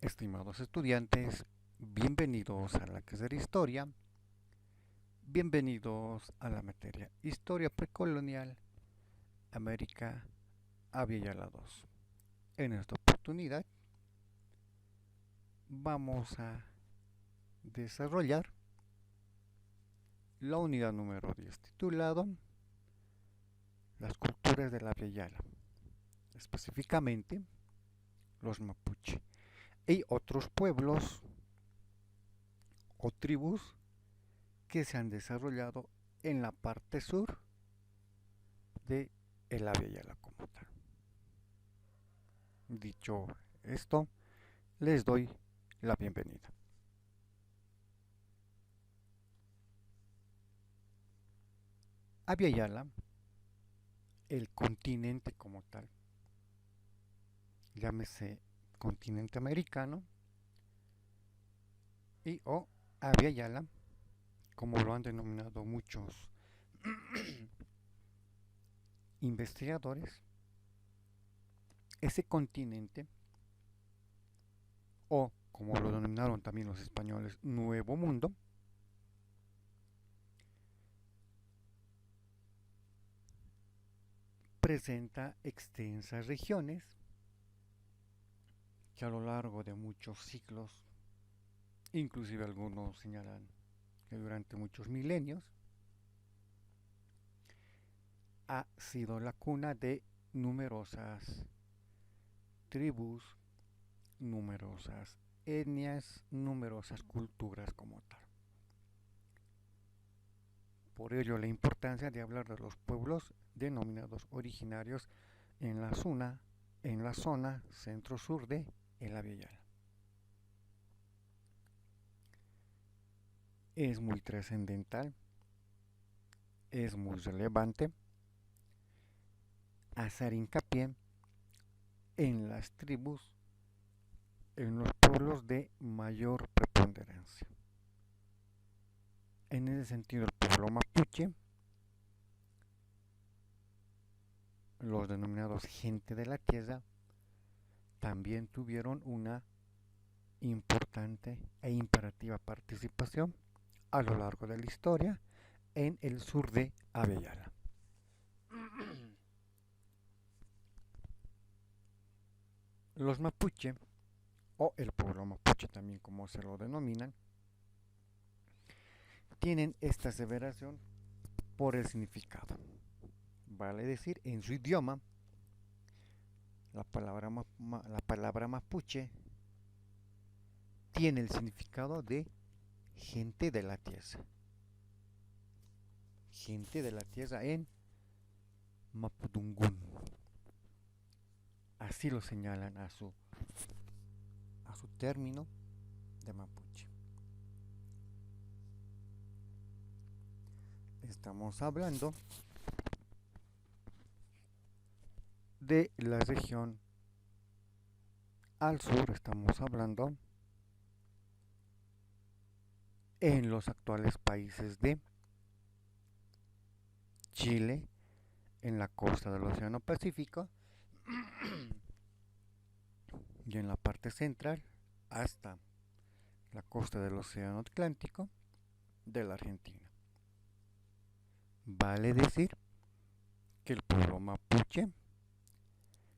Estimados estudiantes, bienvenidos a la clase de Historia, bienvenidos a la materia Historia Precolonial, América Abya 2. En esta oportunidad vamos a desarrollar la unidad número 10 titulado Las culturas de la Yala, específicamente los mapuche y otros pueblos o tribus que se han desarrollado en la parte sur de el Yala como tal. Dicho esto, les doy la bienvenida. Yala, el continente como tal, llámese continente americano y o Yala, como lo han denominado muchos investigadores, ese continente, o como lo denominaron también los españoles, Nuevo Mundo, presenta extensas regiones que a lo largo de muchos siglos, inclusive algunos señalan que durante muchos milenios, ha sido la cuna de numerosas tribus, numerosas etnias, numerosas culturas como tal. Por ello la importancia de hablar de los pueblos denominados originarios en la zona centro-sur de El Aviala. Es muy trascendental, es muy relevante hacer hincapié en las tribus, en los pueblos de mayor preponderancia. En ese sentido, el pueblo mapuche, los denominados gente de la tierra, también tuvieron una importante e imperativa participación a lo largo de la historia en el sur de Avellala. Los mapuche, o el pueblo mapuche también como se lo denominan, tienen esta aseveración por el significado. Vale decir, en su idioma, la palabra mapuche tiene el significado de gente de la tierra. Gente de la tierra en Mapudungún. Así lo señalan a su término de mapuche. Estamos hablando de la región al sur, estamos hablando en los actuales países de Chile, en la costa del Océano Pacífico y en la parte central hasta la costa del Océano Atlántico de la Argentina. Vale decir que el pueblo mapuche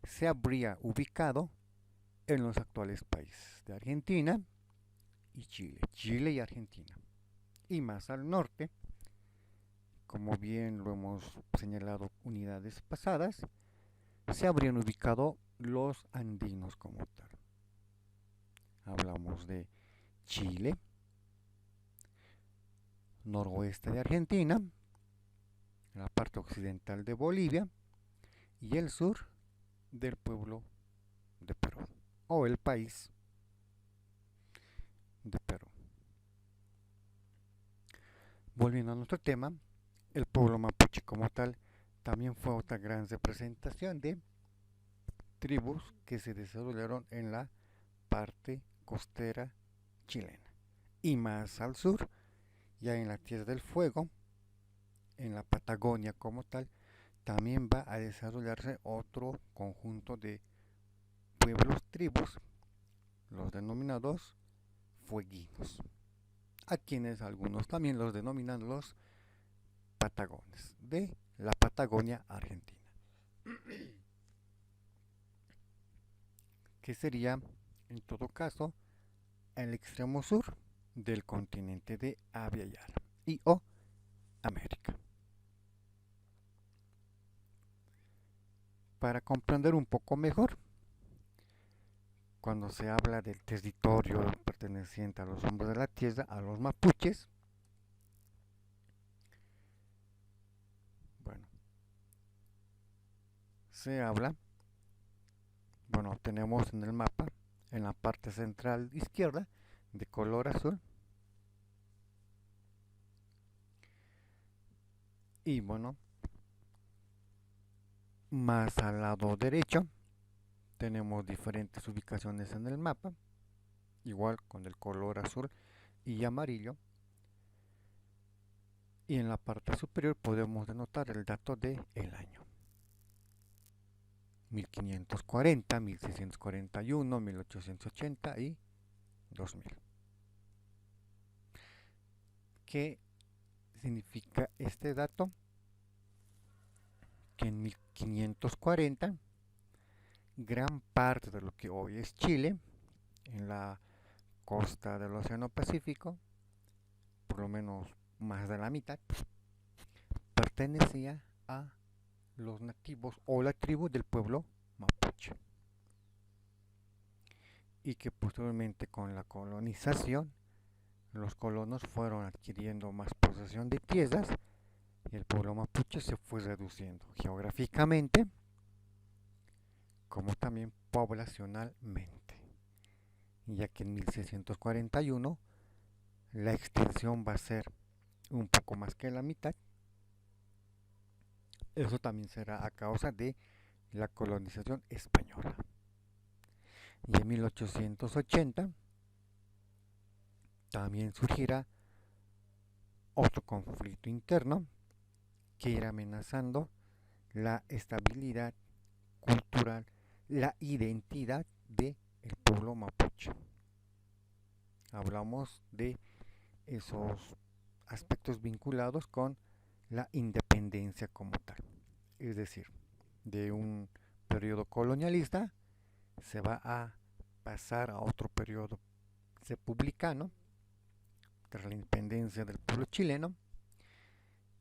se habría ubicado en los actuales países de Argentina y Chile y Argentina. Y más al norte, como bien lo hemos señalado unidades pasadas, se habrían ubicado los andinos como tal. Hablamos de Chile, noroeste de Argentina, la parte occidental de Bolivia y el sur del pueblo de Perú, o el país de Perú. Volviendo a nuestro tema, el pueblo mapuche como tal también fue otra gran representación de tribus que se desarrollaron en la parte costera chilena. Y más al sur, ya en la Tierra del Fuego, en la Patagonia como tal, también va a desarrollarse otro conjunto de pueblos, tribus los denominados fueguinos, a quienes algunos también los denominan los patagones de la Patagonia Argentina, que sería en todo caso el extremo sur del continente de Avia Yala y o América. Para comprender un poco mejor, cuando se habla del territorio perteneciente a los hombres de la tierra, a los mapuches, bueno, se habla, bueno, tenemos en el mapa, en la parte central izquierda, de color azul, y bueno, más al lado derecho, tenemos diferentes ubicaciones en el mapa, igual con el color azul y amarillo, y en la parte superior podemos denotar el dato de el año. 1540, 1641, 1880 y 2000. ¿Qué significa este dato? Que en 1540 gran parte de lo que hoy es Chile, en la costa del Océano Pacífico, por lo menos más de la mitad, pertenecía a los nativos o la tribu del pueblo mapuche, y que posteriormente con la colonización los colonos fueron adquiriendo más posesión de tierras y el pueblo mapuche se fue reduciendo geográficamente como también poblacionalmente, ya que en 1641 la extensión va a ser un poco más que la mitad. Eso también será a causa de la colonización española. Y en 1880 también surgirá otro conflicto interno que irá amenazando la estabilidad cultural, la identidad del pueblo mapuche. Hablamos de esos aspectos vinculados con la independencia como tal. Es decir, de un periodo colonialista se va a pasar a otro periodo republicano tras la independencia del pueblo chileno,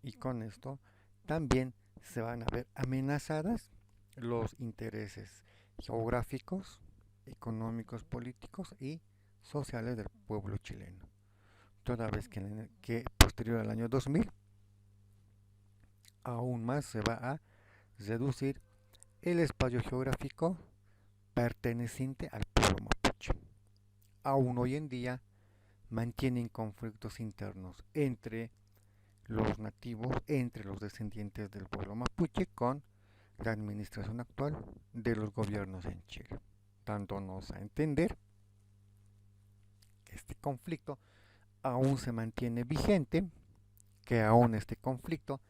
y con esto también se van a ver amenazadas los intereses geográficos, económicos, políticos y sociales del pueblo chileno. Toda vez que posterior al año 2000 aún más se va a reducir el espacio geográfico perteneciente al pueblo mapuche. Aún hoy en día mantienen conflictos internos entre los nativos, entre los descendientes del pueblo mapuche con la administración actual de los gobiernos en Chile, dándonos a entender que este conflicto aún se mantiene vigente, que aún este conflicto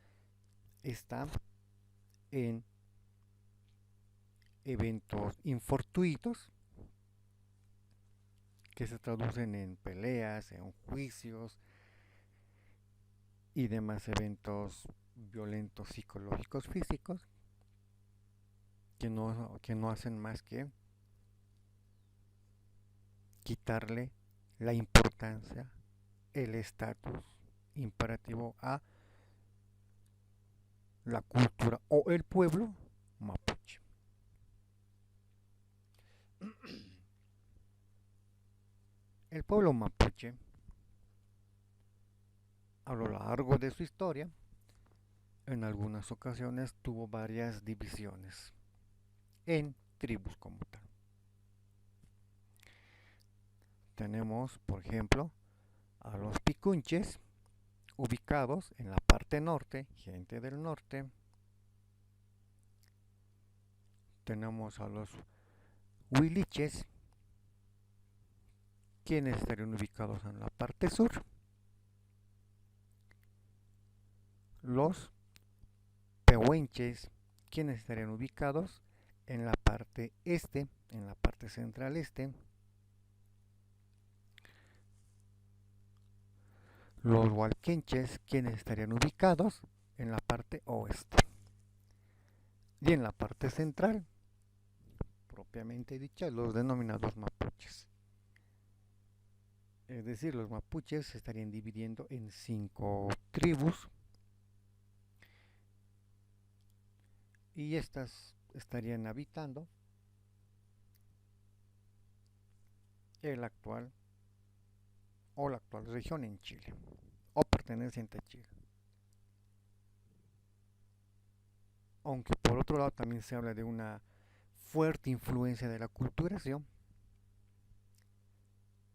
está en eventos infortuitos que se traducen en peleas, en juicios y demás eventos violentos psicológicos físicos que no hacen más que quitarle la importancia, el estatus imperativo a la cultura o el pueblo mapuche. El pueblo mapuche, a lo largo de su historia, en algunas ocasiones tuvo varias divisiones en tribus como tal. Tenemos, por ejemplo, a los picunches, ubicados en la parte norte, gente del norte. Tenemos a los huiliches, quienes estarían ubicados en la parte sur. Los pehuenches, quienes estarían ubicados en la parte este, en la parte central este. Los hualquenches, quienes estarían ubicados en la parte oeste. Y en la parte central, propiamente dicha, los denominados mapuches. Es decir, los mapuches se estarían dividiendo en 5 tribus y estas estarían habitando el actual o la actual región en Chile o perteneciente a Chile. Aunque por otro lado también se habla de una fuerte influencia de la culturación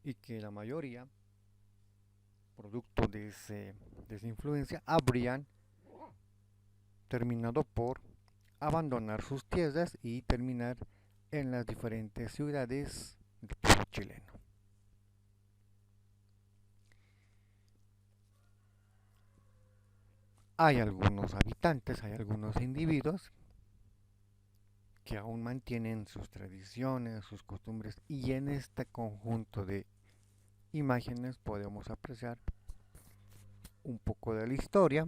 y que la mayoría, producto de esa influencia, habrían terminado por abandonar sus tierras y terminar en las diferentes ciudades del pueblo chileno. Hay algunos habitantes, hay algunos individuos que aún mantienen sus tradiciones, sus costumbres y en este conjunto de imágenes podemos apreciar un poco de la historia,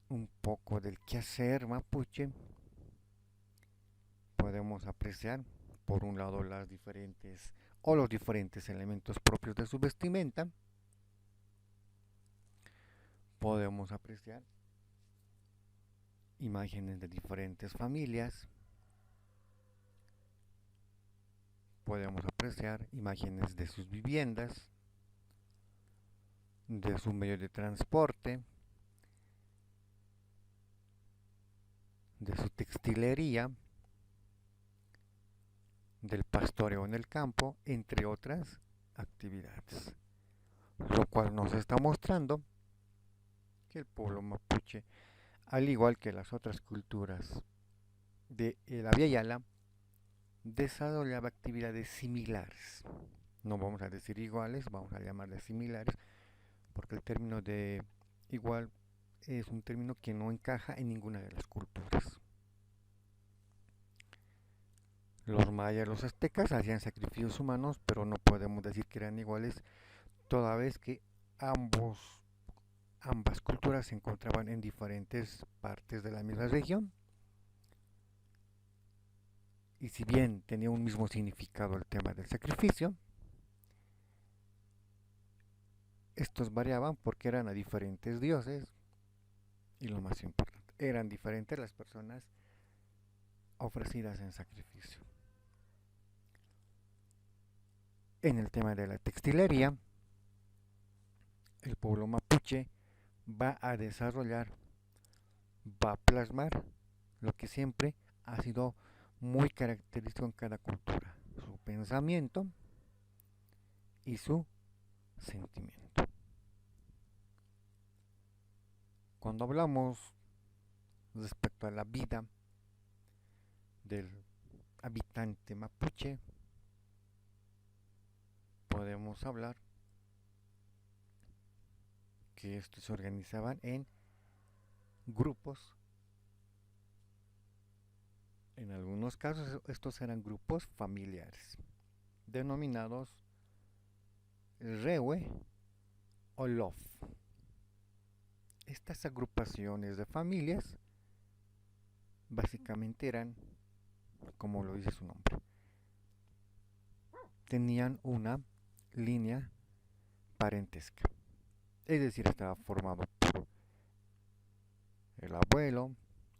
un poco del quehacer mapuche, podemos apreciar por un lado las diferentes o los diferentes elementos propios de su vestimenta, podemos apreciar imágenes de diferentes familias, podemos apreciar imágenes de sus viviendas, de su medio de transporte, de su textilería, del pastoreo en el campo, entre otras actividades, lo cual nos está mostrando que el pueblo mapuche, al igual que las otras culturas de la Via Yala, desarrollaba actividades similares. No vamos a decir iguales, vamos a llamarlas similares, porque el término de igual es un término que no encaja en ninguna de las culturas. Los mayas y los aztecas hacían sacrificios humanos, pero no podemos decir que eran iguales, toda vez que ambas culturas se encontraban en diferentes partes de la misma región. Y si bien tenía un mismo significado el tema del sacrificio, estos variaban porque eran a diferentes dioses y lo más importante, eran diferentes las personas ofrecidas en sacrificio. En el tema de la textilería, el pueblo mapuche va a desarrollar, va a plasmar lo que siempre ha sido muy característico en cada cultura, su pensamiento y su sentimiento. Cuando hablamos respecto a la vida del habitante mapuche, podemos hablar que estos se organizaban en grupos. En algunos casos estos eran grupos familiares, denominados rewe o lof. Estas agrupaciones de familias básicamente eran, como lo dice su nombre, tenían una línea parentesca. Es decir, estaba formado por el abuelo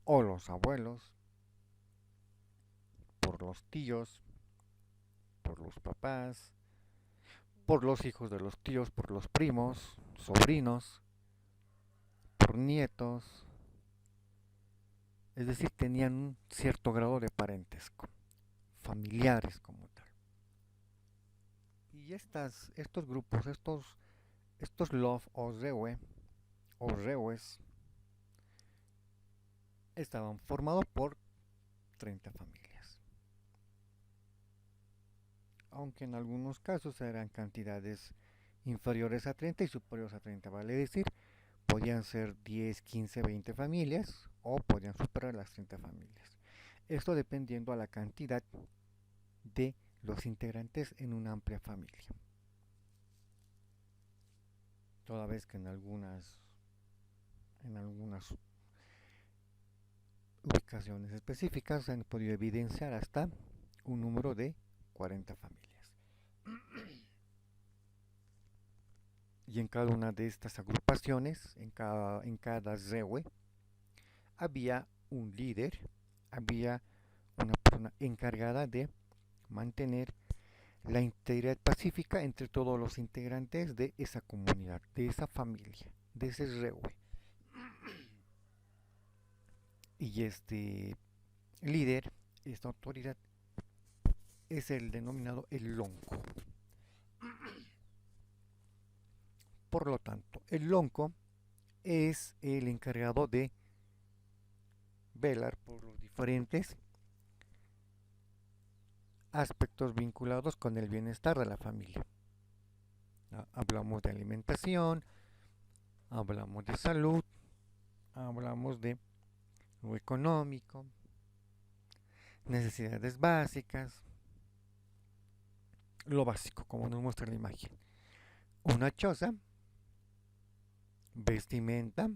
o los abuelos, por los tíos, por los papás, por los hijos de los tíos, por los primos, sobrinos, por nietos. Es decir, tenían un cierto grado de parentesco, familiares como tal. Y estos grupos, estos lof o rewe o rewes, estaban formados por 30 familias. Aunque en algunos casos eran cantidades inferiores a 30 y superiores a 30, vale decir, podían ser 10, 15, 20 familias o podían superar las 30 familias. Esto dependiendo a la cantidad de los integrantes en una amplia familia. toda vez que en algunas ubicaciones específicas se han podido evidenciar hasta un número de 40 familias. Y en cada una de estas agrupaciones, en cada reue, había un líder, había una persona encargada de mantener la integridad pacífica entre todos los integrantes de esa comunidad, de esa familia, de ese reue. Y este líder, esta autoridad, es el denominado el lonco. Por lo tanto, el lonco es el encargado de velar por los diferentes aspectos vinculados con el bienestar de la familia. Hablamos de alimentación, hablamos de salud, hablamos de lo económico, necesidades básicas, lo básico, como nos muestra la imagen. Una choza, vestimenta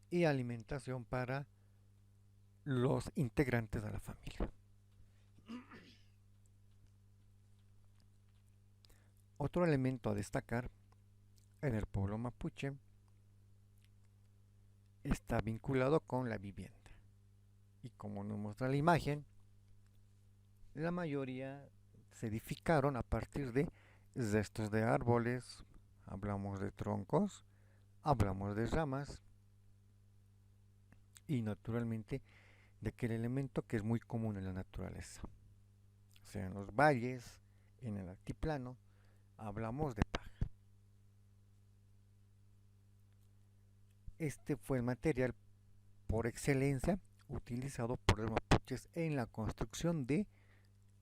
y alimentación para los integrantes de la familia. Otro elemento a destacar en el pueblo mapuche está vinculado con la vivienda. Y como nos muestra la imagen, la mayoría se edificaron a partir de restos de árboles, hablamos de troncos, hablamos de ramas y naturalmente de aquel elemento que es muy común en la naturaleza. O sea, en los valles, en el altiplano, hablamos de paja. Este fue el material por excelencia utilizado por los mapuches en la construcción de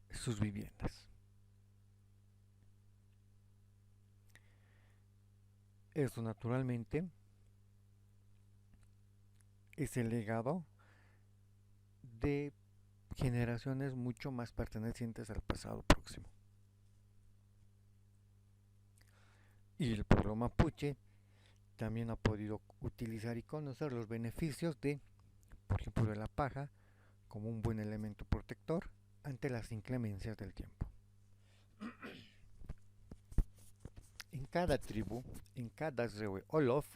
sus viviendas. Esto naturalmente es el legado de generaciones mucho más pertenecientes al pasado próximo. Y el pueblo mapuche también ha podido utilizar y conocer los beneficios de, por ejemplo, de la paja como un buen elemento protector ante las inclemencias del tiempo. En cada tribu, en cada reue olof,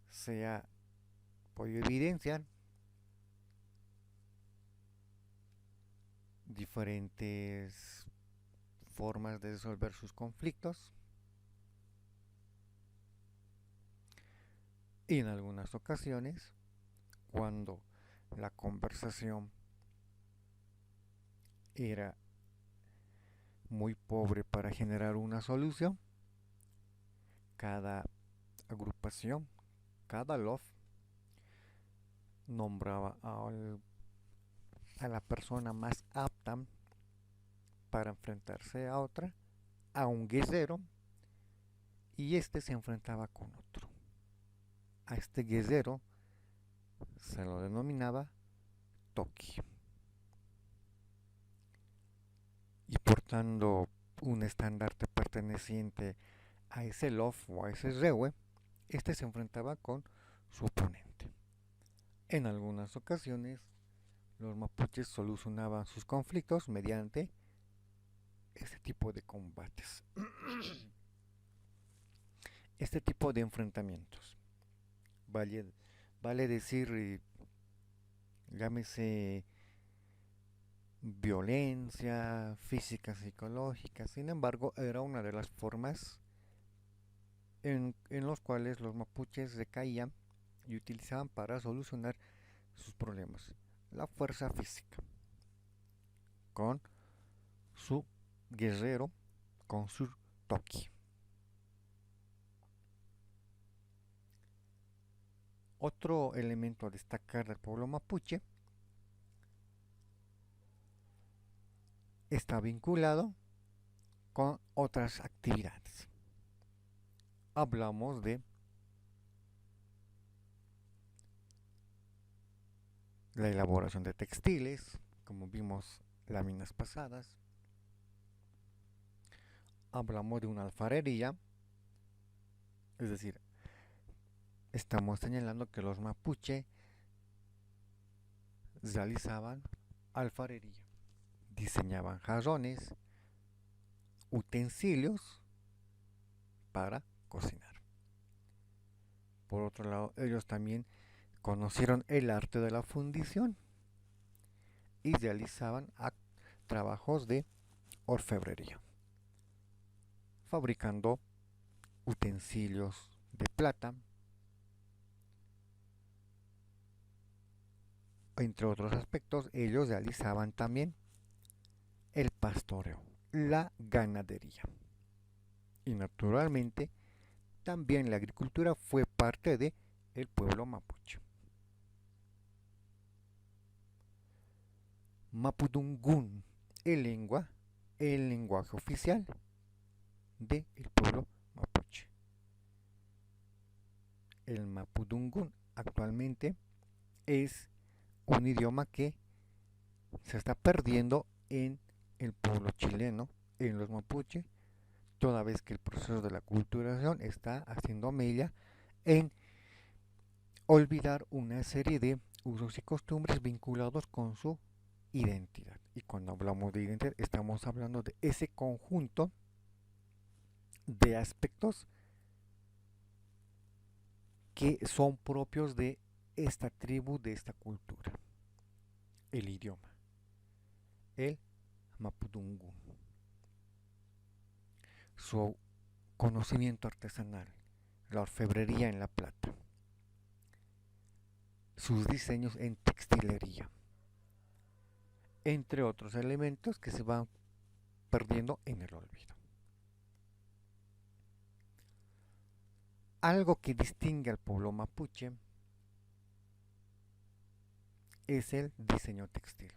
se ha podido evidenciar diferentes formas de resolver sus conflictos y en algunas ocasiones, cuando la conversación era muy pobre para generar una solución, cada agrupación, cada lof nombraba a la persona más apta para enfrentarse a otra, a un guerrero, y este se enfrentaba con otro. A este guerrero se lo denominaba Toki. Y portando un estandarte perteneciente a ese lof o a ese reue, este se enfrentaba con su oponente. En algunas ocasiones, los mapuches solucionaban sus conflictos mediante este tipo de combates, este tipo de enfrentamientos. Vale decir, llámese violencia física, psicológica. Sin embargo, era una de las formas en los cuales los mapuches recaían y utilizaban para solucionar sus problemas. La fuerza física, con su guerrero, con su toki. Otro elemento a destacar del pueblo mapuche está vinculado con otras actividades. Hablamos de la elaboración de textiles, como vimos láminas pasadas. hablamos de una alfarería, es decir, estamos señalando que los mapuche realizaban alfarería, diseñaban jarrones, utensilios para cocinar. Por otro lado, ellos también conocieron el arte de la fundición y realizaban trabajos de orfebrería, fabricando utensilios de plata, entre otros aspectos. Ellos realizaban también el pastoreo, la ganadería. Y naturalmente también la agricultura fue parte de el pueblo mapuche. Mapudungún, el lenguaje oficial del pueblo mapuche. El mapudungún actualmente es un idioma que se está perdiendo en el pueblo chileno, en los mapuche, toda vez que el proceso de la culturación está haciendo mella en olvidar una serie de usos y costumbres vinculados con su identidad. Y cuando hablamos de identidad, estamos hablando de ese conjunto de aspectos que son propios de esta tribu, de esta cultura. El idioma, el mapudungun, su conocimiento artesanal, la orfebrería en la plata, sus diseños en textilería, entre otros elementos que se van perdiendo en el olvido. Algo que distingue al pueblo mapuche es el diseño textil.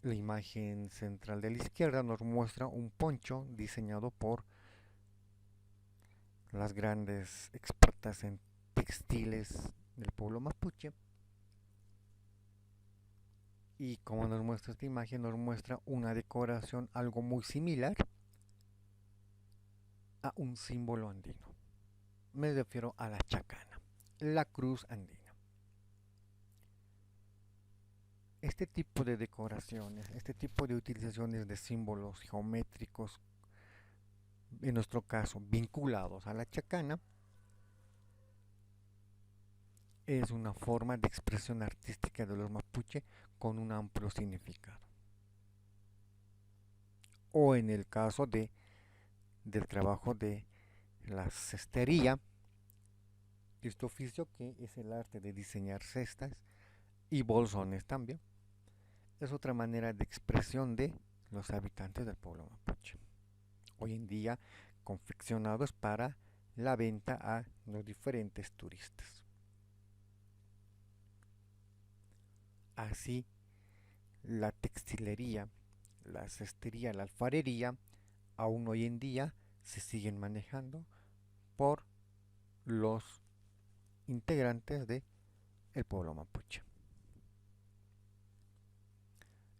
La imagen central de la izquierda nos muestra un poncho diseñado por las grandes expertas en textiles del pueblo mapuche. Y como nos muestra esta imagen, nos muestra una decoración algo muy similar a un símbolo andino. Me refiero a la chacana, la cruz andina. Este tipo de decoraciones, este tipo de utilizaciones de símbolos geométricos, en nuestro caso vinculados a la chacana, es una forma de expresión artística de los mapuche con un amplio significado. O en el caso del trabajo de la cestería, este oficio que es el arte de diseñar cestas y bolsones también, es otra manera de expresión de los habitantes del pueblo mapuche. Hoy en día confeccionados para la venta a los diferentes turistas. Así, la textilería, la cestería, la alfarería, aún hoy en día se siguen manejando por los integrantes del pueblo mapuche.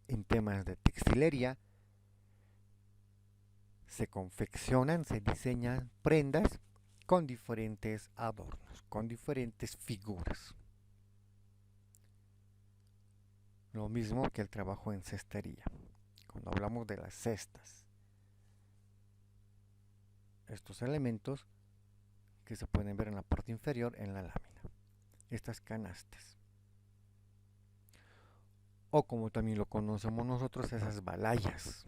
En temas de textilería, se confeccionan, se diseñan prendas con diferentes adornos, con diferentes figuras. Lo mismo que el trabajo en cestería. Cuando hablamos de las cestas, estos elementos que se pueden ver en la parte inferior en la lámina, estas canastas, o como también lo conocemos nosotros, esas balayas.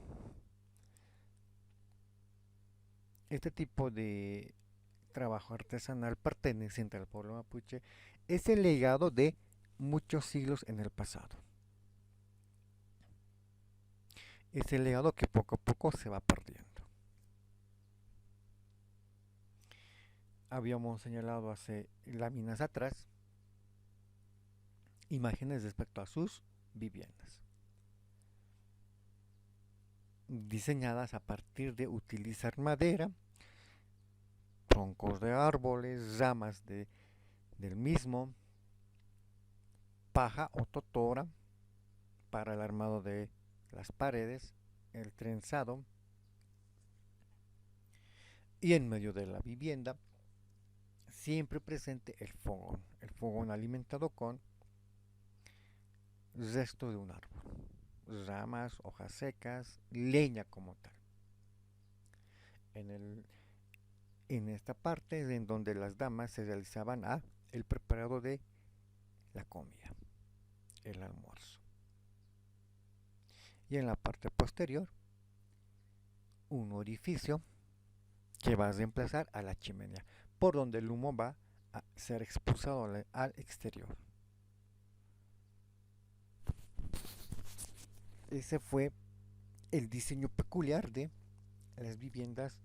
Este tipo de trabajo artesanal perteneciente al pueblo mapuche es el legado de muchos siglos en el pasado. Es el legado que poco a poco se va perdiendo. Habíamos señalado hace láminas atrás imágenes respecto a sus viviendas, diseñadas a partir de utilizar madera, troncos de árboles, ramas del mismo, paja o totora para el armado de las paredes, el trenzado, y en medio de la vivienda siempre presente el fogón alimentado con resto de un árbol, ramas, hojas secas, leña como tal. En, el, en esta parte es en donde las damas se realizaban el preparado de la comida, el almuerzo. Y en la parte posterior, un orificio que va a reemplazar a la chimenea, por donde el humo va a ser expulsado al exterior. Ese fue el diseño peculiar de las viviendas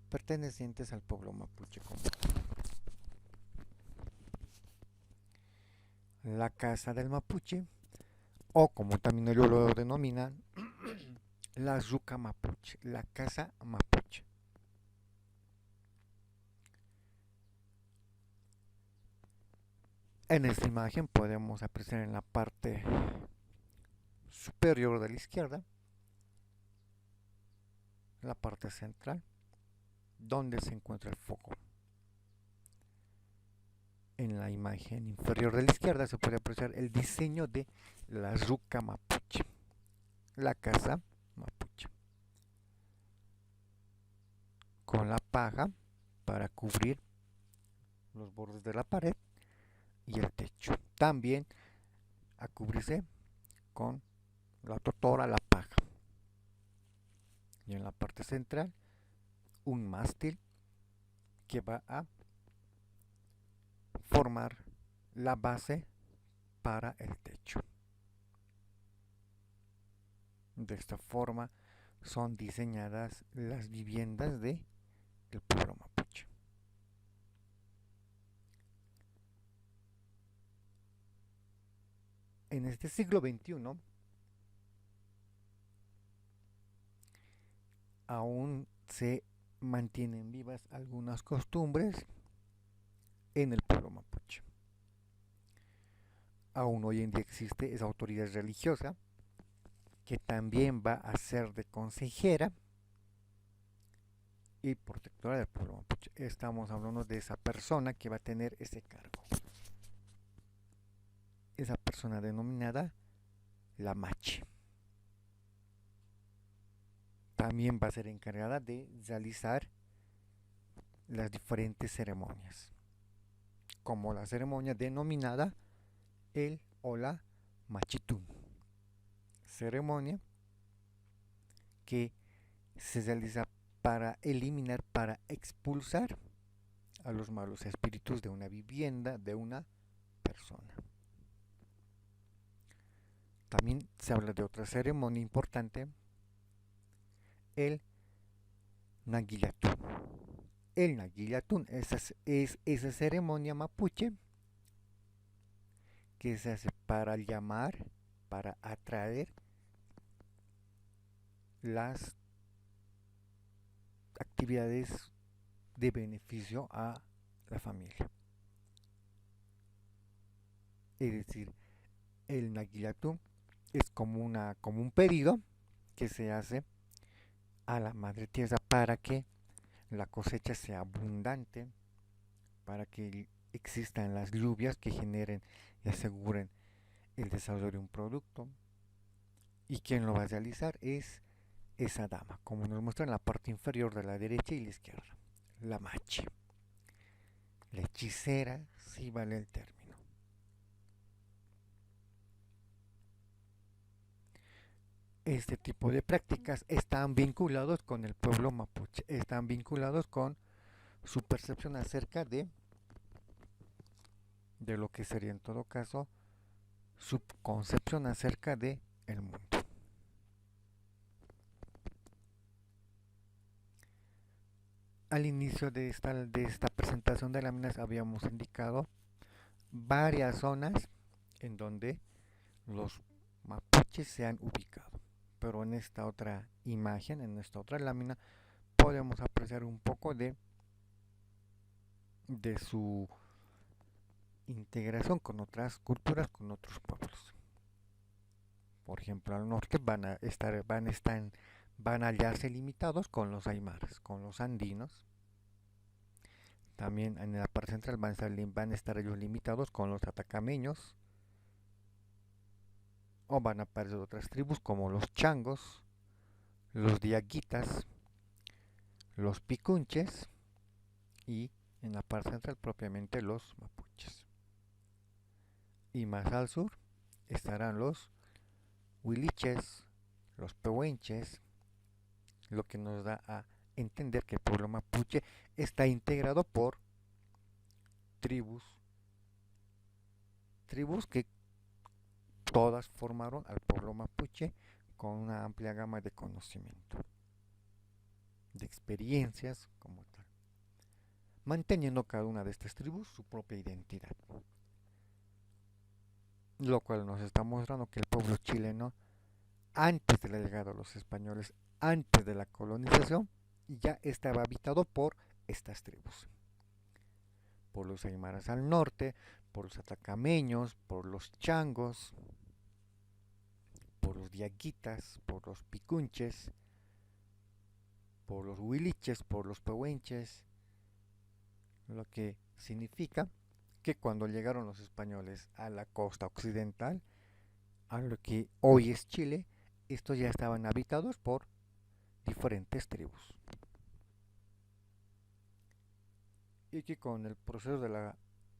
pertenecientes al pueblo mapuche común. La casa del mapuche, o como también ellos lo denominan, la yuca mapuche, la casa mapuche. En esta imagen podemos apreciar en la parte superior de la izquierda, la parte central, donde se encuentra el foco. En la imagen inferior de la izquierda se puede apreciar el diseño de la yuca mapuche, la casa mapuche, con la paja para cubrir los bordes de la pared y el techo. También a cubrirse con la totora, la paja. Y en la parte central, un mástil que va a formar la base para el techo. De esta forma son diseñadas las viviendas del pueblo mapuche. En este siglo XXI aún se mantienen vivas algunas costumbres en el pueblo mapuche. Aún hoy en día existe esa autoridad religiosa que también va a ser de consejera y protectora del pueblo mapuche. Estamos hablando de esa persona que va a tener ese cargo. Esa persona denominada la mache. También va a ser encargada de realizar las diferentes ceremonias, como la ceremonia denominada el o la machitún. Ceremonia que se realiza para eliminar, para expulsar a los malos espíritus de una vivienda, de una persona. También se habla de otra ceremonia importante, el Naguilatún. El Naguilatún es esa ceremonia mapuche que se hace para llamar, para atraer las actividades de beneficio a la familia. Es decir, el Naguilatún es como un pedido que se hace a la madre tierra para que la cosecha sea abundante, para que existan las lluvias que generen y aseguren el desarrollo de un producto. Y quien lo va a realizar es esa dama, como nos muestra en la parte inferior de la derecha y la izquierda, la machi, la hechicera, si vale el término. Este tipo de prácticas están vinculados con el pueblo mapuche, están vinculados con su percepción acerca de lo que sería en todo caso su concepción acerca de el mundo. Al inicio de esta presentación de láminas habíamos indicado varias zonas en donde los mapuches se han ubicado, pero en esta otra imagen, en esta otra lámina, podemos apreciar un poco de su integración con otras culturas, con otros pueblos. Por ejemplo, al norte van a hallarse limitados con los aymaras, con los andinos, También en la parte central van a estar ellos limitados con los atacameños, o van a aparecer otras tribus como los changos, los diaguitas, los picunches y en la parte central propiamente los mapuches. Y más al sur estarán los huiliches, los pehuenches, lo que nos da a entender que el pueblo mapuche está integrado por tribus, tribus que todas formaron al pueblo mapuche con una amplia gama de conocimiento, de experiencias como tal, manteniendo cada una de estas tribus su propia identidad, lo cual nos está mostrando que el pueblo chileno, antes de la llegada de los españoles, antes de la colonización, ya estaba habitado por estas tribus, por los aymaras al norte, por los atacameños, por los changos, por los diaguitas, por los picunches, por los huiliches, por los pehuenches, lo que significa que cuando llegaron los españoles a la costa occidental, a lo que hoy es Chile, estos ya estaban habitados por diferentes tribus. Y que con el proceso de la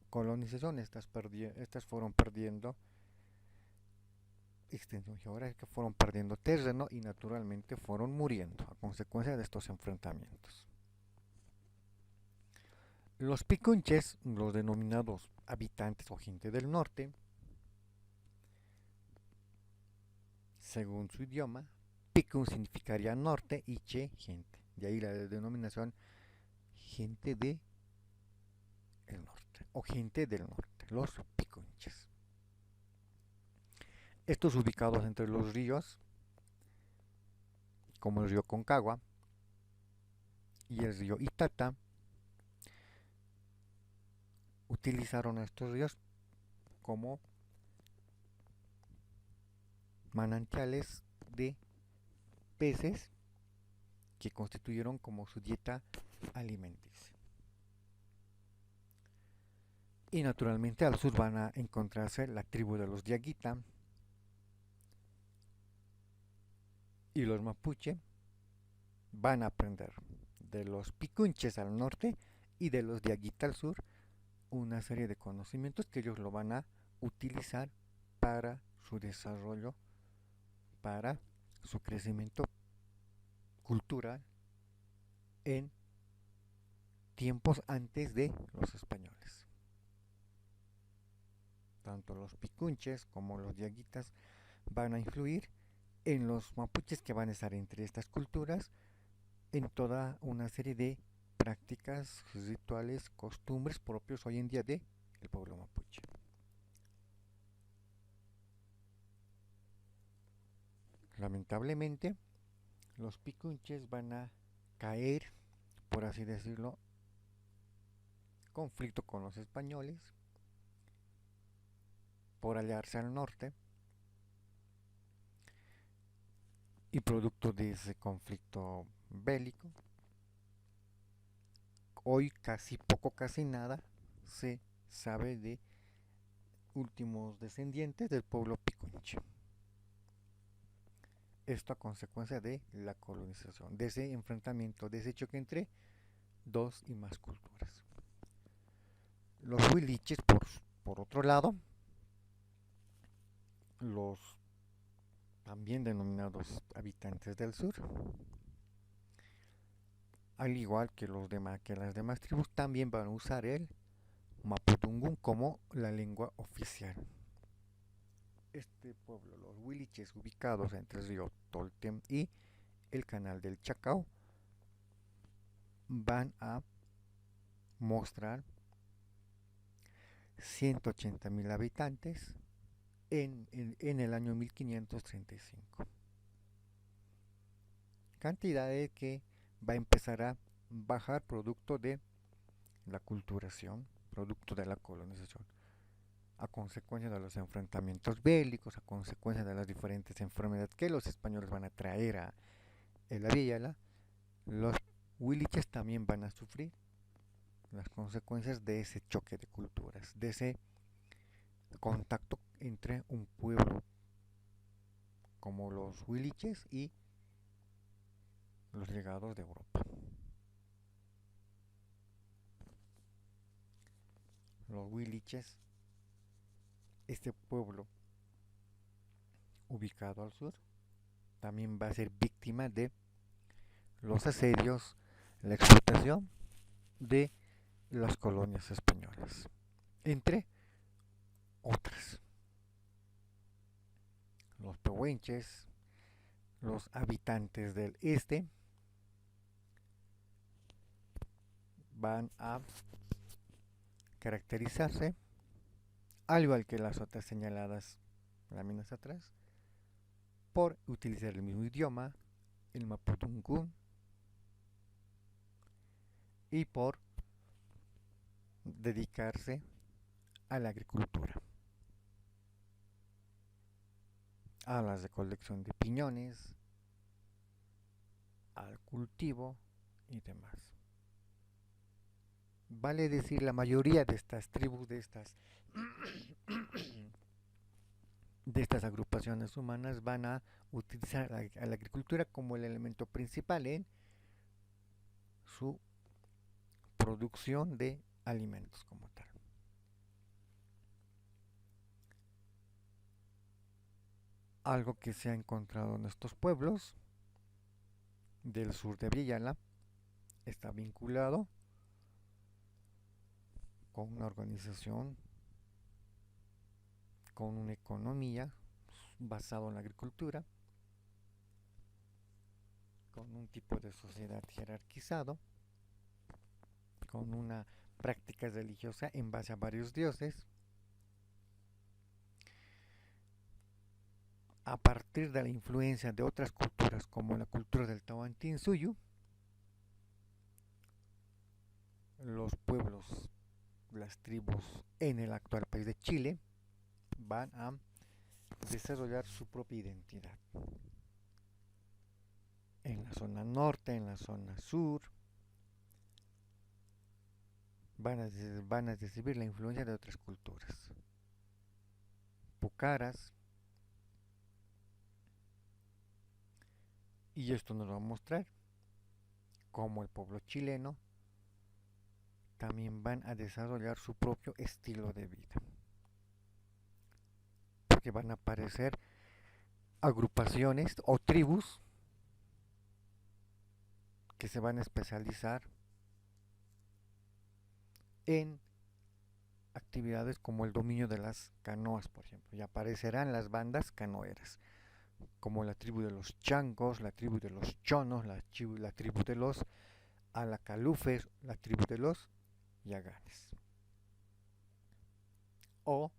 colonización estas fueron perdiendo extensión geográfica, fueron perdiendo terreno y naturalmente fueron muriendo a consecuencia de estos enfrentamientos. Los picunches, los denominados habitantes o gente del norte, según su idioma, picun significaría norte y che, gente. De ahí la denominación gente de el norte o gente del norte, los picunches. Estos ubicados entre los ríos, como el río Concagua y el río Itata, utilizaron estos ríos como manantiales de peces que constituyeron como su dieta alimenticia. Y naturalmente al sur van a encontrarse la tribu de los Diaguita y los Mapuche. Van a aprender de los Picunches al norte y de los Diaguita al sur una serie de conocimientos que ellos lo van a utilizar para su desarrollo, para su crecimiento cultural en tiempos antes de los españoles. Tanto los picunches como los diaguitas van a influir en los mapuches que van a estar entre estas culturas en toda una serie de prácticas, rituales, costumbres propios hoy en día del pueblo mapuche. Lamentablemente, los picunches van a caer, por así decirlo, conflicto con los españoles por hallarse al norte y producto de ese conflicto bélico, hoy casi poco, casi nada se sabe de últimos descendientes del pueblo picunche. Esto a consecuencia de la colonización, de ese enfrentamiento, de ese choque entre dos y más culturas. Los huiliches, por otro lado, los también denominados habitantes del sur, al igual que que las demás tribus, también van a usar el mapudungun como la lengua oficial. Este pueblo, los huiliches, ubicados entre el río Toltem y el canal del Chacao, van a mostrar 180.000 habitantes en el año 1535. Cantidad de que va a empezar a bajar producto de la culturación, producto de la colonización, a consecuencia de los enfrentamientos bélicos, a consecuencia de las diferentes enfermedades que los españoles van a traer a la villa, los huiliches también van a sufrir las consecuencias de ese choque de culturas, de ese contacto entre un pueblo como los huiliches y los llegados de Europa. Los huiliches, este pueblo ubicado al sur, también va a ser víctima de los asedios, la explotación de las colonias españolas, entre otras. Los pehuenches, los habitantes del este, van a caracterizarse, al igual que las otras señaladas láminas atrás, por utilizar el mismo idioma, el mapudungun, y por dedicarse a la agricultura, a la recolección de piñones, al cultivo y demás. Vale decir, la mayoría de estas tribus, de estas agrupaciones humanas van a utilizar a la agricultura como el elemento principal en su producción de alimentos como tal. Algo que se ha encontrado en estos pueblos del sur de Villala está vinculado con una organización, con una economía basada en la agricultura, con un tipo de sociedad jerarquizado, con una práctica religiosa en base a varios dioses, a partir de la influencia de otras culturas como la cultura del Tahuantinsuyo. Los pueblos, las tribus en el actual país de Chile van a desarrollar su propia identidad. En la zona norte, en la zona sur, van a recibir la influencia de otras culturas. Pucaras, y esto nos va a mostrar cómo el pueblo chileno también van a desarrollar su propio estilo de vida. Porque van a aparecer agrupaciones o tribus que se van a especializar en actividades como el dominio de las canoas, por ejemplo, y aparecerán las bandas canoeras, como la tribu de los changos, la tribu de los chonos, la tribu de los alacalufes, la tribu de los yaganes. O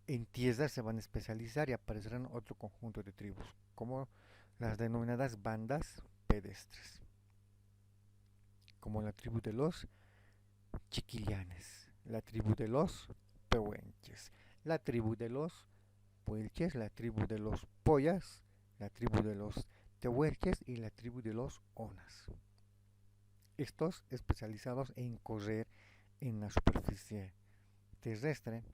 en tierras se van a especializar y aparecerán otro conjunto de tribus, como las denominadas bandas pedestres, como la tribu de los chiquilianes, la tribu de los pehuenches, la tribu de los puelches, la tribu de los pollas, la tribu de los tehuelches y la tribu de los onas. Estos especializados en correr en la superficie terrestre.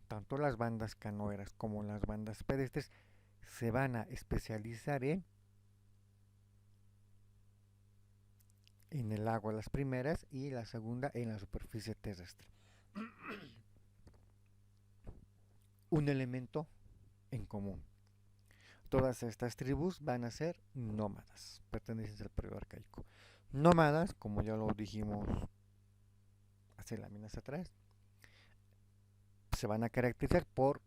Tanto las bandas canoeras como las bandas pedestres se van a especializar en el agua las primeras y la segunda en la superficie terrestre. Un elemento en común. Todas estas tribus van a ser nómadas, pertenecientes al periodo arcaico. Nómadas, como ya lo dijimos hace láminas atrás, se van a caracterizar por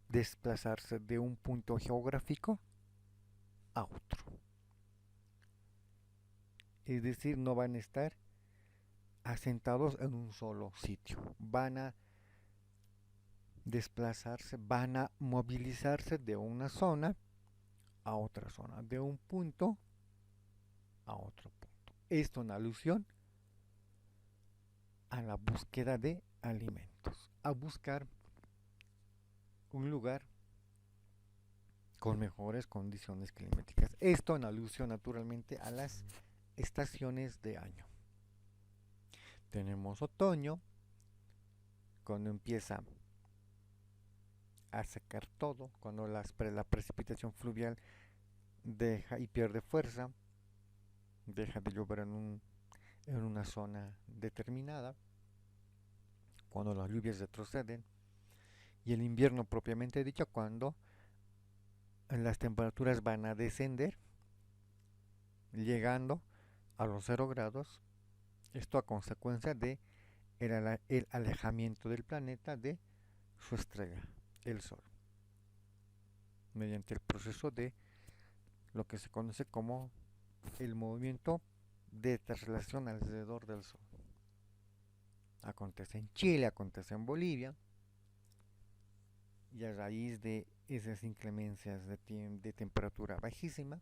desplazarse de un punto geográfico a otro. Es decir, no van a estar asentados en un solo sitio. Van a desplazarse, van a movilizarse de una zona a otra zona, de un punto a otro punto. Esto en alusión a la búsqueda de alimentos, a buscar un lugar con mejores condiciones climáticas. Esto en alusión naturalmente a las estaciones de año. Tenemos otoño, cuando empieza a secar todo, cuando la precipitación fluvial deja y pierde fuerza, deja de llover en una zona determinada, cuando las lluvias retroceden, y el invierno propiamente dicho, cuando las temperaturas van a descender, llegando a los 0 grados, esto a consecuencia de el alejamiento del planeta de su estrella, el Sol, mediante el proceso de lo que se conoce como el movimiento de traslación alrededor del Sol. Acontece en Chile, acontece en Bolivia, y a raíz de esas inclemencias de temperatura bajísima,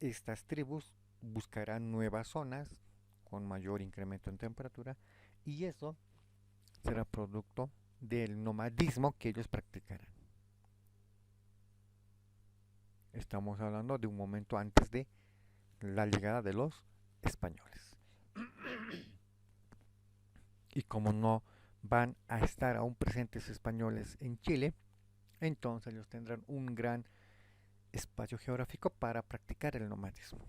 estas tribus buscarán nuevas zonas con mayor incremento en temperatura, y eso será producto del nomadismo que ellos practicarán. Estamos hablando de un momento antes de la llegada de los españoles. Y como no van a estar aún presentes españoles en Chile, entonces ellos tendrán un gran espacio geográfico para practicar el nomadismo.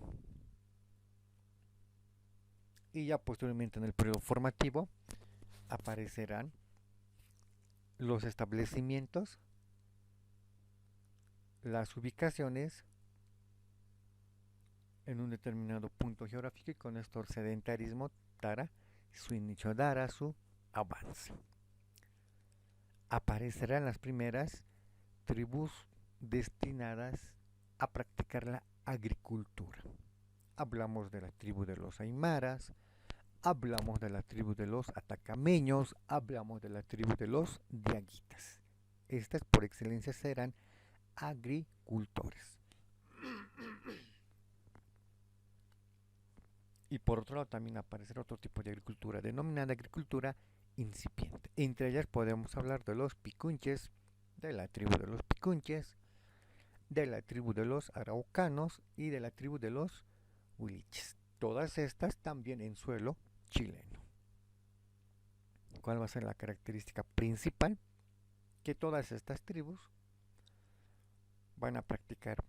Y ya posteriormente en el periodo formativo aparecerán los establecimientos, las ubicaciones en un determinado punto geográfico, y con esto el sedentarismo dará su inicio, dará su avance. Aparecerán las primeras tribus destinadas a practicar la agricultura. Hablamos de la tribu de los aymaras, hablamos de la tribu de los atacameños, hablamos de la tribu de los diaguitas. Estas por excelencia serán agricultores. Y por otro lado también aparecerá otro tipo de agricultura, denominada agricultura incipiente. Entre ellas podemos hablar de los picunches, de la tribu de los picunches, de la tribu de los araucanos y de la tribu de los huiliches. Todas estas también en suelo chileno. ¿Cuál va a ser la característica principal? Que todas estas tribus van a practicar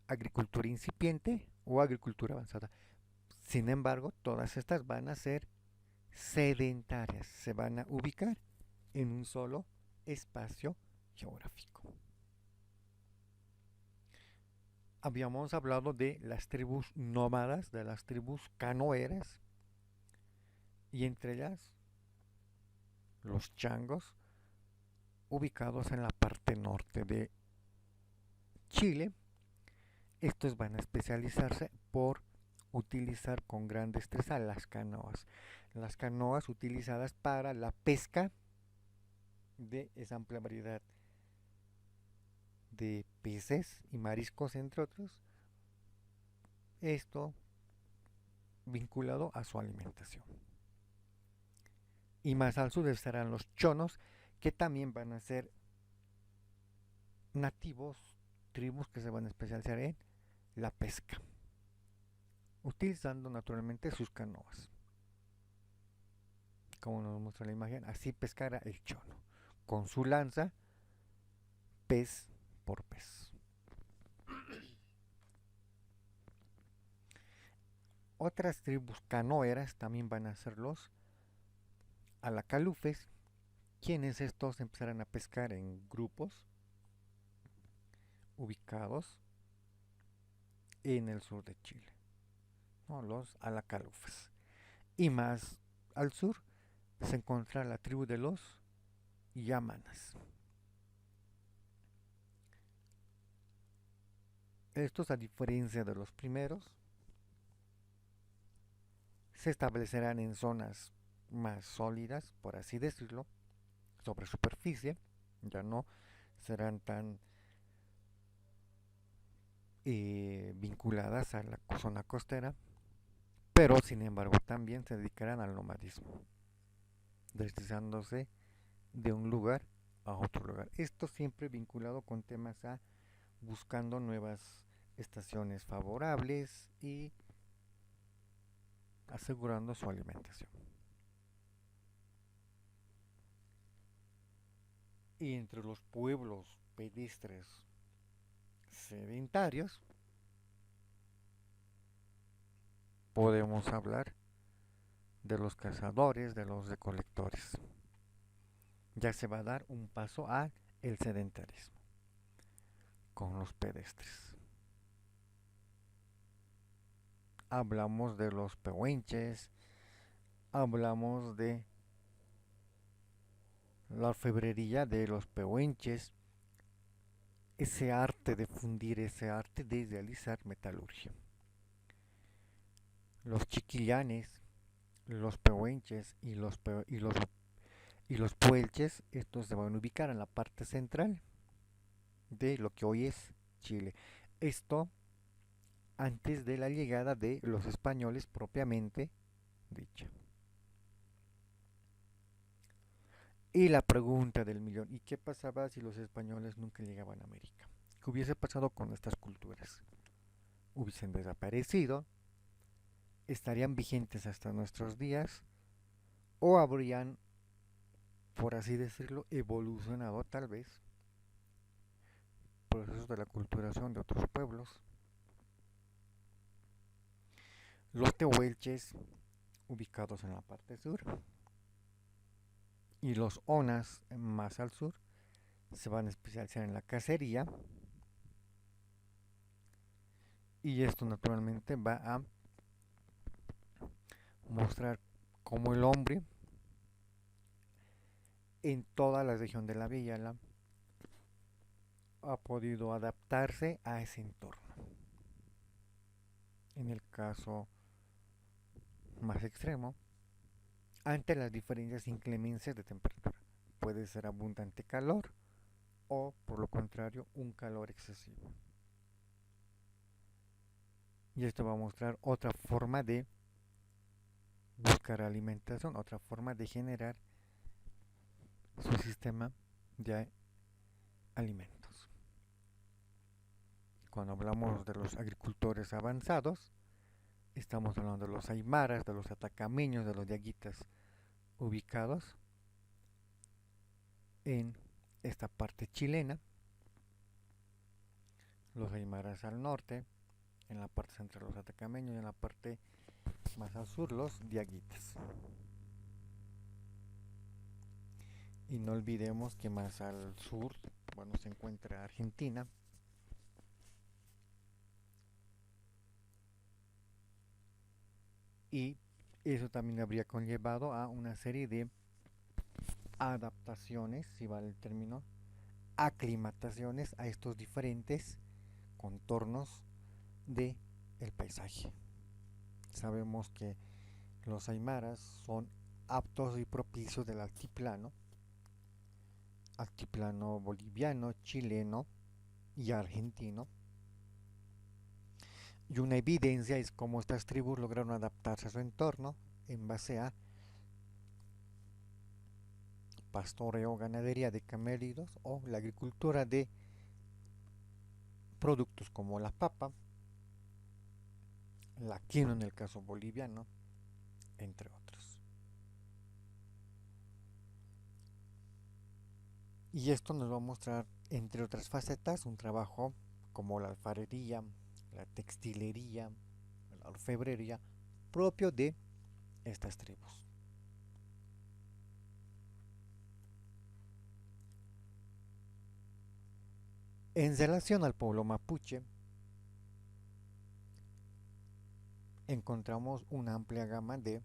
agricultura incipiente o agricultura avanzada. Sin embargo, todas estas van a ser sedentarias, se van a ubicar en un solo espacio geográfico. Habíamos hablado de las tribus nómadas, de las tribus canoeras, y entre ellas los changos, ubicados en la parte norte de Chile. Estos van a especializarse por utilizar con gran destreza las canoas utilizadas para la pesca de esa amplia variedad de peces y mariscos, entre otros, esto vinculado a su alimentación. Y más al sur estarán los chonos, que también van a ser nativos, tribus que se van a especializar en la pesca, utilizando naturalmente sus canoas. Como nos muestra la imagen, así pescará el chono, con su lanza, pez por pez. Otras tribus canoeras también van a ser los alacalufes, quienes estos empezarán a pescar en grupos ubicados en el sur de Chile, ¿no? Los alacalufes. Y más al sur se encuentra la tribu de los yamanas. Estos, a diferencia de los primeros, se establecerán en zonas más sólidas, por así decirlo, sobre superficie. Ya no serán tan vinculadas a la zona costera, pero sin embargo también se dedicarán al nomadismo, deslizándose de un lugar a otro lugar. Esto siempre vinculado con temas a buscando nuevas estaciones favorables y asegurando su alimentación. Y entre los pueblos pedestres sedentarios podemos hablar de los cazadores, de los recolectores. Ya se va a dar un paso al sedentarismo con los pedestres. Hablamos de los pehuenches, hablamos de la orfebrería de los pehuenches, ese arte de fundir, ese arte de realizar metalurgia. Los chiquillanes, los pehuenches y los puelches, estos se van a ubicar en la parte central de lo que hoy es Chile. Esto antes de la llegada de los españoles propiamente dicha. Y la pregunta del millón, ¿y qué pasaba si los españoles nunca llegaban a América? ¿Qué hubiese pasado con estas culturas? ¿Hubiesen desaparecido? ¿Estarían vigentes hasta nuestros días? ¿O habrían, por así decirlo, evolucionado tal vez procesos de la culturación de otros pueblos? Los tehuelches, ubicados en la parte sur, y los onas, más al sur, se van a especializar en la cacería. Y esto naturalmente va a mostrar cómo el hombre en toda la región de la Villala ha podido adaptarse a ese entorno. En el caso más extremo, ante las diferencias inclemencias de temperatura, puede ser abundante calor o, por lo contrario, un calor excesivo. Y esto va a mostrar otra forma de buscar alimentación, otra forma de generar su sistema de alimentos. Cuando hablamos de los agricultores avanzados, estamos hablando de los aymaras, de los atacameños, de los yaguitas ubicados en esta parte chilena, los aymaras al norte, en la parte central los atacameños y en la parte más al sur los diaguitas. Y no olvidemos que más al sur, bueno, se encuentra Argentina. Y eso también habría conllevado a una serie de adaptaciones, si vale el término, aclimataciones a estos diferentes contornos de el paisaje. Sabemos que los aymaras son aptos y propicios del altiplano boliviano, chileno y argentino. Y una evidencia es cómo estas tribus lograron adaptarse a su entorno en base a pastoreo, ganadería de camélidos o la agricultura de productos como la papa, la quinoa en el caso boliviano, entre otros. Y esto nos va a mostrar, entre otras facetas, un trabajo como la alfarería, la textilería, la orfebrería, propio de estas tribus. En relación al pueblo mapuche, encontramos una amplia gama de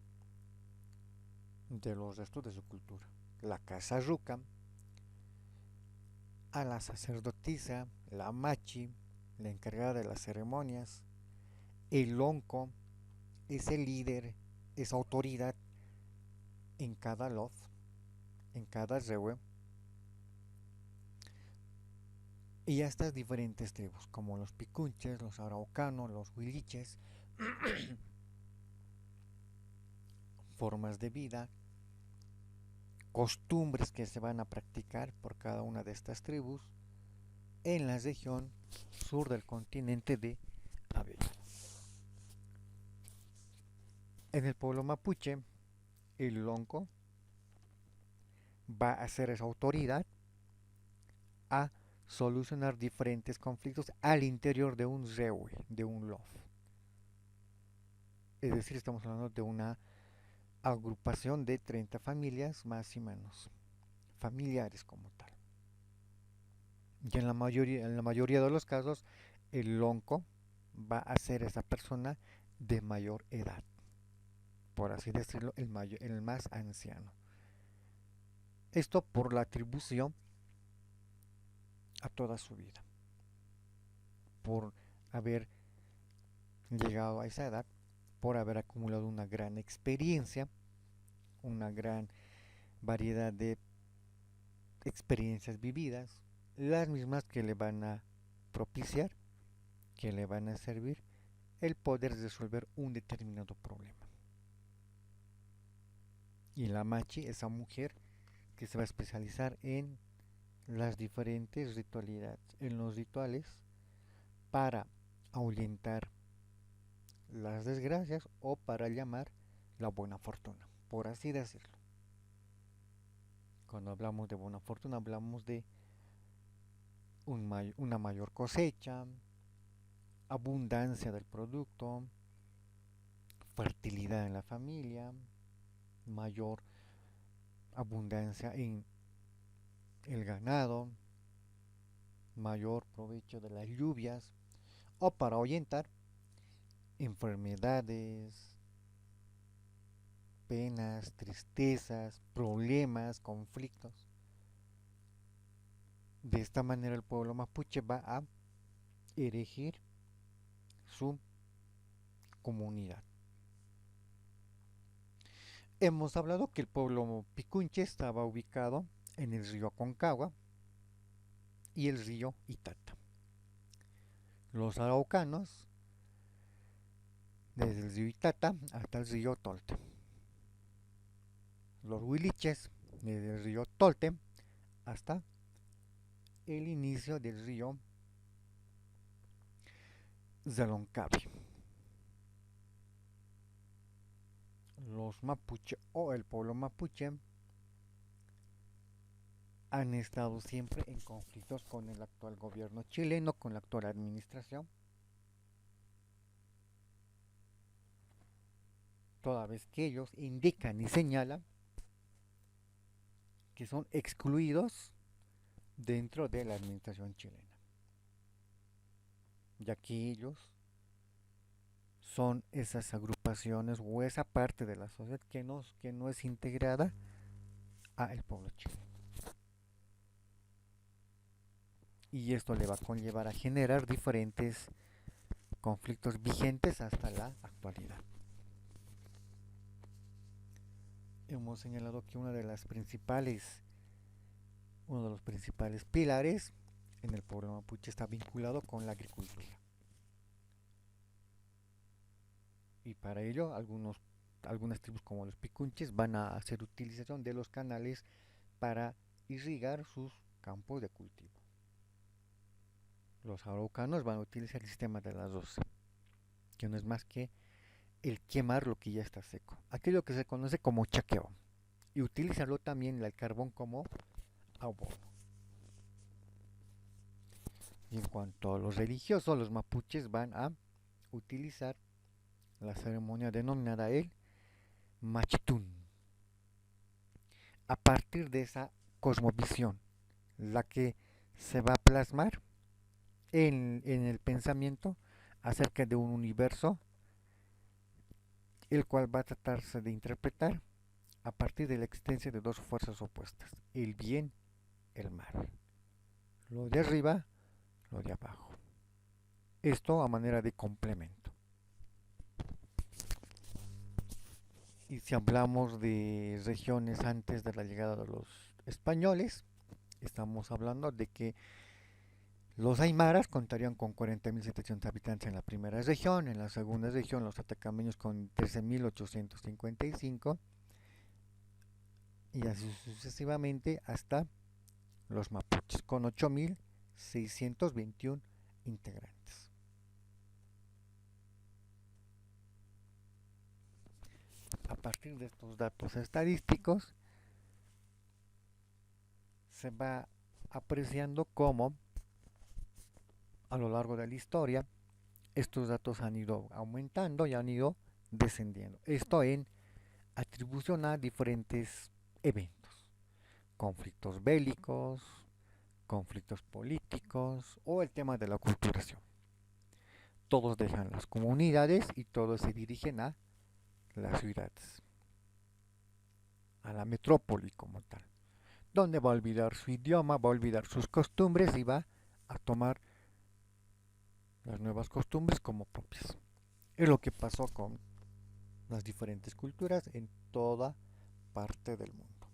los restos de su cultura. La casa ruca, a la sacerdotisa, la machi, la encargada de las ceremonias, el lonco, ese líder, esa autoridad en cada lof, en cada rewe, y a estas diferentes tribus, como los picunches, los araucanos, los huiliches, formas de vida, costumbres que se van a practicar por cada una de estas tribus en la región sur del continente de América. En el pueblo mapuche, el lonco va a ser esa autoridad a solucionar diferentes conflictos al interior de un reue, de un lof. Es decir, estamos hablando de una agrupación de 30 familias más y menos, familiares como tal. Y en la mayoría de los casos, el lonco va a ser esa persona de mayor edad, por así decirlo, el más anciano. Esto por la atribución a toda su vida, por haber llegado a esa edad, por haber acumulado una gran experiencia, una gran variedad de experiencias vividas, las mismas que le van a propiciar, que le van a servir el poder resolver un determinado problema. Y la machi, esa mujer que se va a especializar en las diferentes ritualidades, en los rituales para ahuyentar las desgracias o para llamar la buena fortuna, por así decirlo. Cuando hablamos de buena fortuna hablamos de una mayor cosecha, abundancia del producto, fertilidad en la familia, mayor abundancia en el ganado, mayor provecho de las lluvias, o para ahuyentar enfermedades, penas, tristezas, problemas, conflictos. De esta manera el pueblo mapuche va a erigir su comunidad. Hemos hablado que el pueblo picunche estaba ubicado en el río Aconcagua y el río Itata. Los araucanos desde el río Itata hasta el río Tolte. Los huiliches desde el río Tolte hasta el inicio del río Zaloncavi. Los mapuche o el pueblo mapuche han estado siempre en conflictos con el actual gobierno chileno, con la actual administración, toda vez que ellos indican y señalan que son excluidos dentro de la administración chilena, ya que ellos son esas agrupaciones o esa parte de la sociedad que no es integrada al pueblo chileno. Y esto le va a conllevar a generar diferentes conflictos vigentes hasta la actualidad. Hemos señalado que uno de los principales pilares en el pueblo mapuche está vinculado con la agricultura. Y para ello algunas tribus como los picunches van a hacer utilización de los canales para irrigar sus campos de cultivo. Los araucanos van a utilizar el sistema de las 12, que no es más que el quemar lo que ya está seco, aquello que se conoce como chaqueo, y utilizarlo también el carbón como abono. Y en cuanto a los religiosos, los mapuches van a utilizar la ceremonia denominada el Machitún. A partir de esa cosmovisión, la que se va a plasmar en el pensamiento acerca de un universo, el cual va a tratarse de interpretar a partir de la existencia de dos fuerzas opuestas, el bien, el mal, lo de arriba, lo de abajo. Esto a manera de complemento. Y si hablamos de regiones antes de la llegada de los españoles, estamos hablando de que los aymaras contarían con 40.700 habitantes en la primera región, en la segunda región los atacameños con 13.855 y así sucesivamente hasta los mapuches con 8.621 integrantes. A partir de estos datos estadísticos, se va apreciando cómo a lo largo de la historia estos datos han ido aumentando y han ido descendiendo. Esto en atribución a diferentes eventos, conflictos bélicos, conflictos políticos o el tema de la culturación. Todos dejan las comunidades y todos se dirigen a las ciudades, a la metrópoli como tal, donde va a olvidar su idioma, va a olvidar sus costumbres y va a tomar las nuevas costumbres como propias. Es lo que pasó con las diferentes culturas en toda parte del mundo.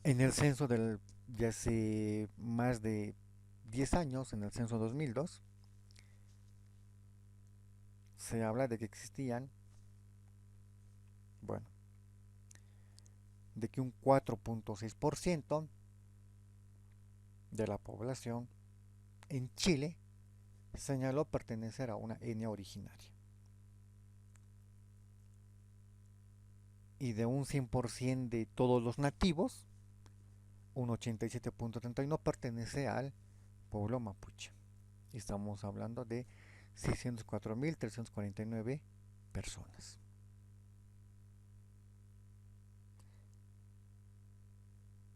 En el censo de hace más de 10 años, en el censo 2002, se habla de que existían, bueno, de que un 4.6% de la población en Chile señaló pertenecer a una etnia originaria. Y de un 100% de todos los nativos, un 87.31 pertenece al pueblo mapuche. Estamos hablando de 604.349 personas.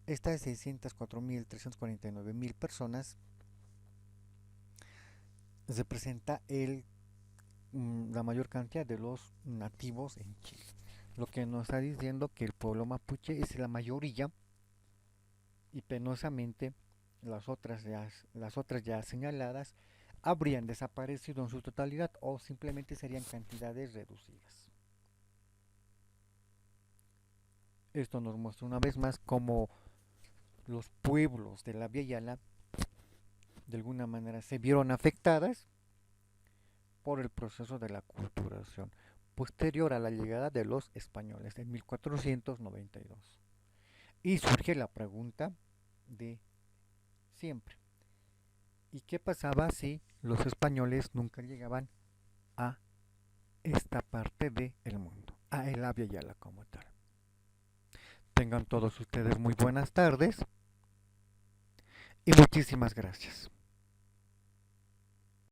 Estas 604.349 personas representa la mayor cantidad de los nativos en Chile. Lo que nos está diciendo que el pueblo mapuche es la mayoría y penosamente las otras ya señaladas habrían desaparecido en su totalidad o simplemente serían cantidades reducidas. Esto nos muestra una vez más cómo los pueblos de la Via Yala de alguna manera se vieron afectadas por el proceso de la culturación posterior a la llegada de los españoles en 1492. Y surge la pregunta de siempre: ¿y qué pasaba si los españoles nunca llegaban a esta parte del mundo, a el Via Yala como tal? Tengan todos ustedes muy buenas tardes y muchísimas gracias.